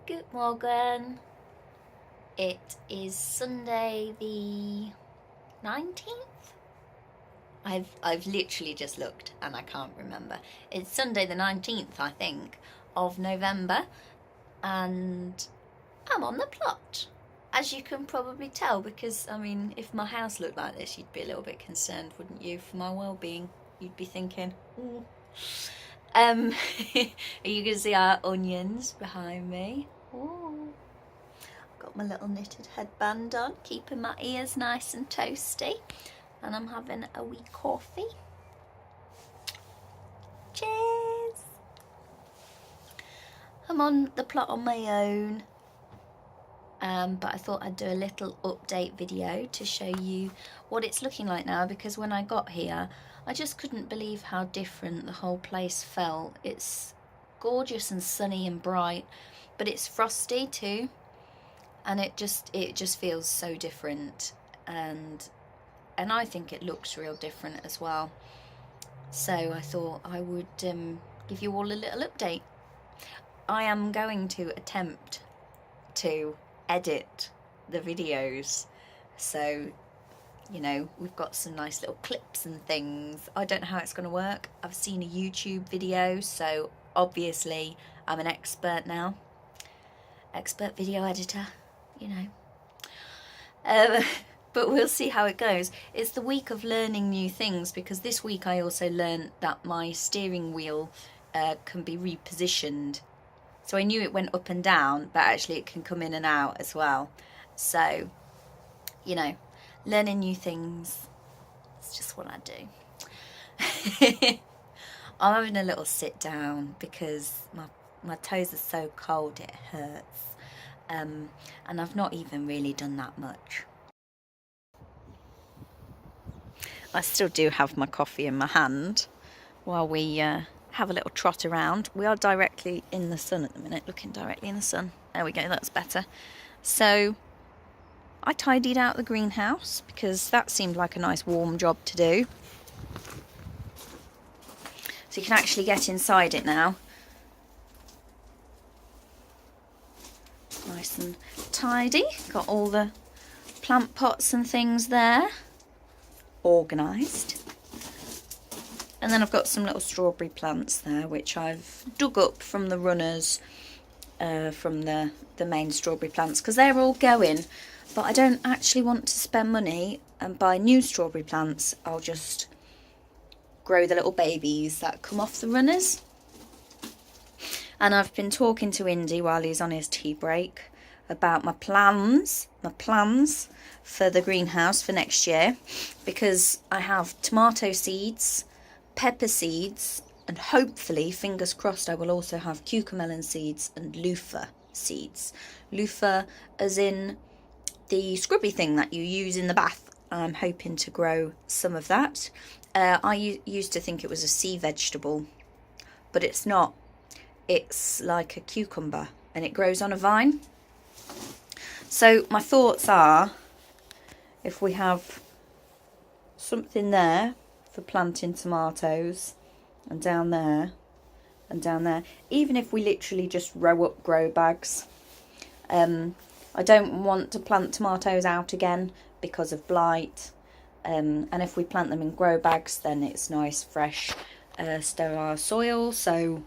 Good morning. It is Sunday the 19th. I've literally just looked and I can't remember. It's Sunday the 19th, I think, of November, and I'm on the plot, as you can probably tell, because I mean, if my house looked like this, you'd be a little bit concerned, wouldn't you, for my well-being? You'd be thinking, ooh. You can see our onions behind me. Ooh. Got my little knitted headband on, keeping my ears nice and toasty, and I'm having a wee coffee. Cheers! I'm on the plot on my own, but I thought I'd do a little update video to show you what it's looking like now, because when I got here I just couldn't believe how different the whole place felt. It's gorgeous and sunny and bright, but it's frosty too, and it just feels so different, and I think it looks real different as well. So I thought I would give you all a little update. I am going to attempt to edit the videos, so you know, we've got some nice little clips and things. I don't know how it's going to work. I've seen a YouTube video, so obviously I'm an expert now. Expert video editor, you know. But we'll see how it goes. It's the week of learning new things, because this week I also learned that my steering wheel can be repositioned. So I knew it went up and down, but actually it can come in and out as well. So, you know, learning new things, it's just what I do. I'm having a little sit down because my toes are so cold it hurts, and I've not even really done that much. I still do have my coffee in my hand while we have a little trot around. We are directly in the sun at the minute, looking directly in the sun. There we go, that's better. So I tidied out the greenhouse because that seemed like a nice warm job to do. So you can actually get inside it now. Nice and tidy. Got all the plant pots and things there organised. And then I've got some little strawberry plants there, which I've dug up from the runners, from the main strawberry plants, because they're all going. But I don't actually want to spend money and buy new strawberry plants. I'll just grow the little babies that come off the runners. And I've been talking to Indy while he's on his tea break about my plans for the greenhouse for next year, because I have tomato seeds, pepper seeds, and hopefully, fingers crossed, I will also have cucumber seeds and loofah seeds. Loofah as in the scrubby thing that you use in the bath. I'm hoping to grow some of that. I used to think it was a sea vegetable, but it's not. It's like a cucumber and it grows on a vine. So my thoughts are, if we have something there for planting tomatoes, and down there, and down there, even if we literally just row up grow bags. I don't want to plant tomatoes out again because of blight, and if we plant them in grow bags, then it's nice, fresh, sterile soil. So,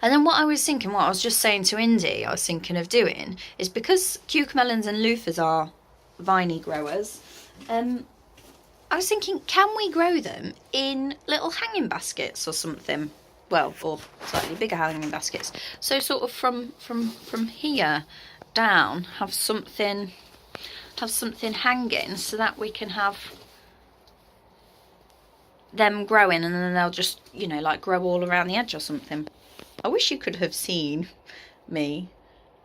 and then what I was just saying to Indy, I was thinking of doing is, because cucamelons and loofahs are viney growers, I was thinking, can we grow them in little hanging baskets or something? Well, or slightly bigger hanging baskets. So sort of from here down, have something hanging, so that we can have them growing, and then they'll just, you know, like grow all around the edge or something. I wish you could have seen me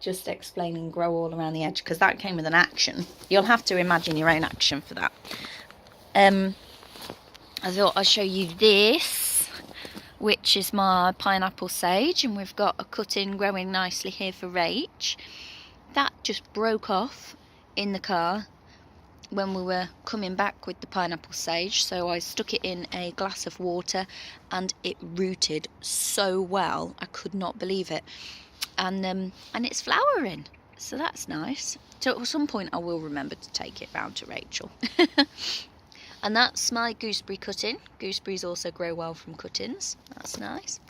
just explaining grow all around the edge, because that came with an action. You'll have to imagine your own action for that. I thought I'd show you this, which is my pineapple sage, and we've got a cut-in growing nicely here for Rach. That just broke off in the car, when we were coming back with the pineapple sage, so I stuck it in a glass of water and it rooted so well. I could not believe it. And it's flowering, so that's nice. So at some point I will remember to take it round to Rachel. And that's my gooseberry cutting. Gooseberries also grow well from cuttings. That's nice.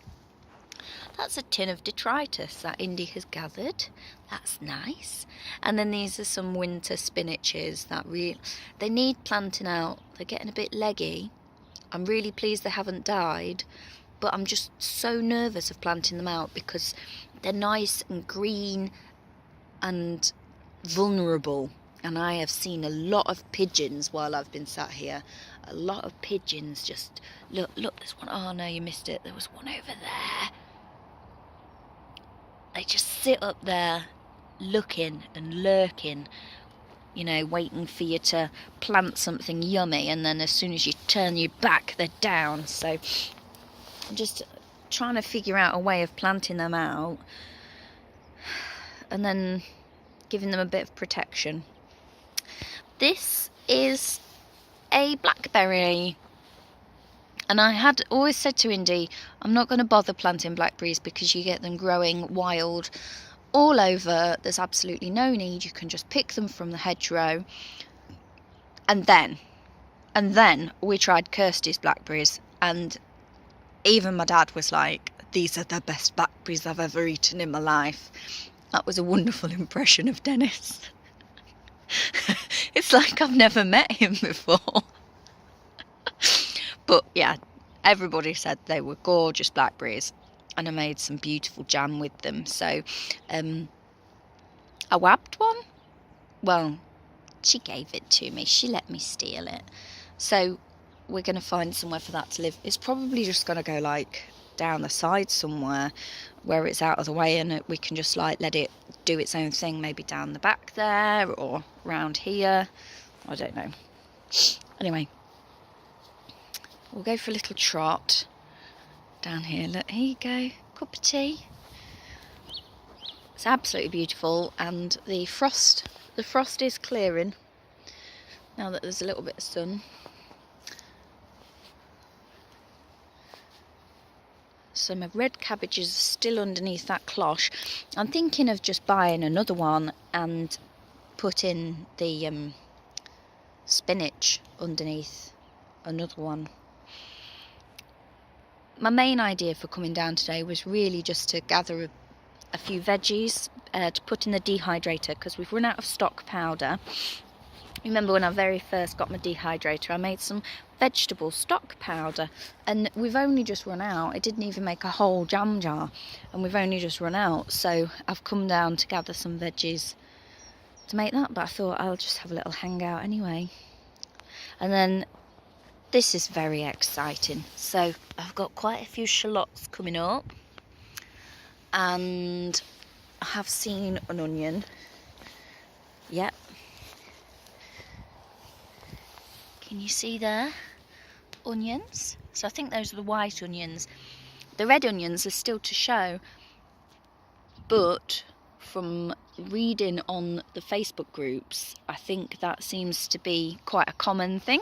That's a tin of detritus that Indy has gathered. That's nice. And then these are some winter spinaches that they need planting out. They're getting a bit leggy. I'm really pleased they haven't died, but I'm just so nervous of planting them out because they're nice and green and vulnerable. And I have seen a lot of pigeons while I've been sat here. A lot of pigeons just... Look, there's one. Oh no, you missed it. There was one over there. They just sit up there looking and lurking, you know, waiting for you to plant something yummy, and then as soon as you turn your back, they're down. So I'm just trying to figure out a way of planting them out and then giving them a bit of protection. This is a blackberry. And I had always said to Indy, I'm not going to bother planting blackberries because you get them growing wild all over. There's absolutely no need. You can just pick them from the hedgerow. And then we tried Kirsty's blackberries. And even my dad was like, these are the best blackberries I've ever eaten in my life. That was a wonderful impression of Dennis. It's like I've never met him before. But yeah, everybody said they were gorgeous blackberries, and I made some beautiful jam with them. So I wabbed one. Well, she gave it to me. She let me steal it. So we're going to find somewhere for that to live. It's probably just going to go like down the side somewhere where it's out of the way, and we can just like let it do its own thing, maybe down the back there or round here. I don't know. Anyway, we'll go for a little trot down here. Look, here you go, cup of tea. It's absolutely beautiful, and the frost is clearing now that there's a little bit of sun. So my red cabbages are still underneath that cloche. I'm thinking of just buying another one and putting the spinach underneath another one. My main idea for coming down today was really just to gather a few veggies to put in the dehydrator, because we've run out of stock powder. Remember when I very first got my dehydrator, I made some vegetable stock powder, and we've only just run out. I didn't even make a whole jam jar, and we've only just run out. So I've come down to gather some veggies to make that, but I thought I'll just have a little hangout anyway. And then this is very exciting. So I've got quite a few shallots coming up, and I have seen an onion. Yep. Can you see there? Onions. So I think those are the white onions. The red onions are still to show, but from reading on the Facebook groups, I think that seems to be quite a common thing.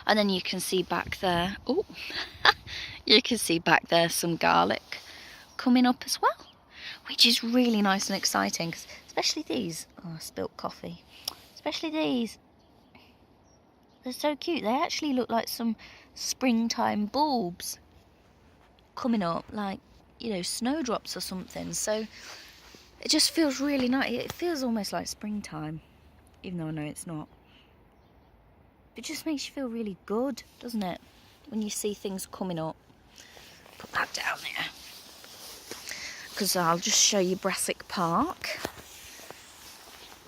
And then you can see back there, oh, you can see back there some garlic coming up as well, which is really nice and exciting, especially these. Oh, I spilt coffee. Especially these. They're so cute. They actually look like some springtime bulbs coming up, like, you know, snowdrops or something. So it just feels really nice. It feels almost like springtime, even though I know it's not. It just makes you feel really good, doesn't it, when you see things coming up. Put that down there, because I'll just show you Brassic Park.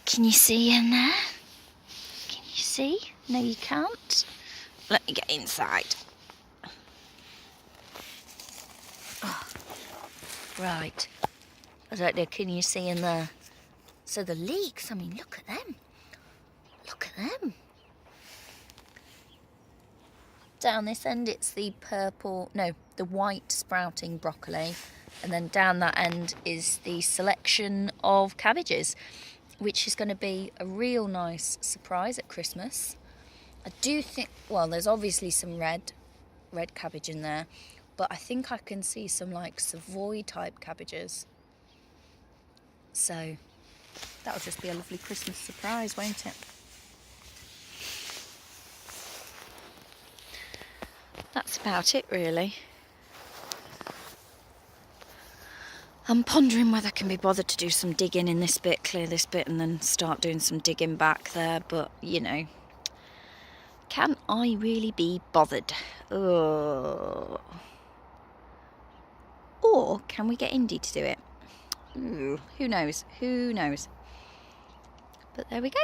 Can you see in there? Can you see? No, you can't. Let me get inside. Oh, right. I don't know, can you see in there? So the leeks, I mean, look at them. Look at them. Down this end, it's the the white sprouting broccoli. And then down that end is the selection of cabbages, which is going to be a real nice surprise at Christmas. I do think, well, there's obviously some red cabbage in there, but I think I can see some like Savoy type cabbages. So that'll just be a lovely Christmas surprise, won't it? That's about it, really. I'm pondering whether I can be bothered to do some digging in this bit, clear this bit, and then start doing some digging back there. But, you know, can I really be bothered? Oh. Or can we get Indy to do it? Ooh, who knows? Who knows? But there we go.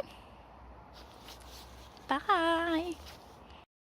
Bye.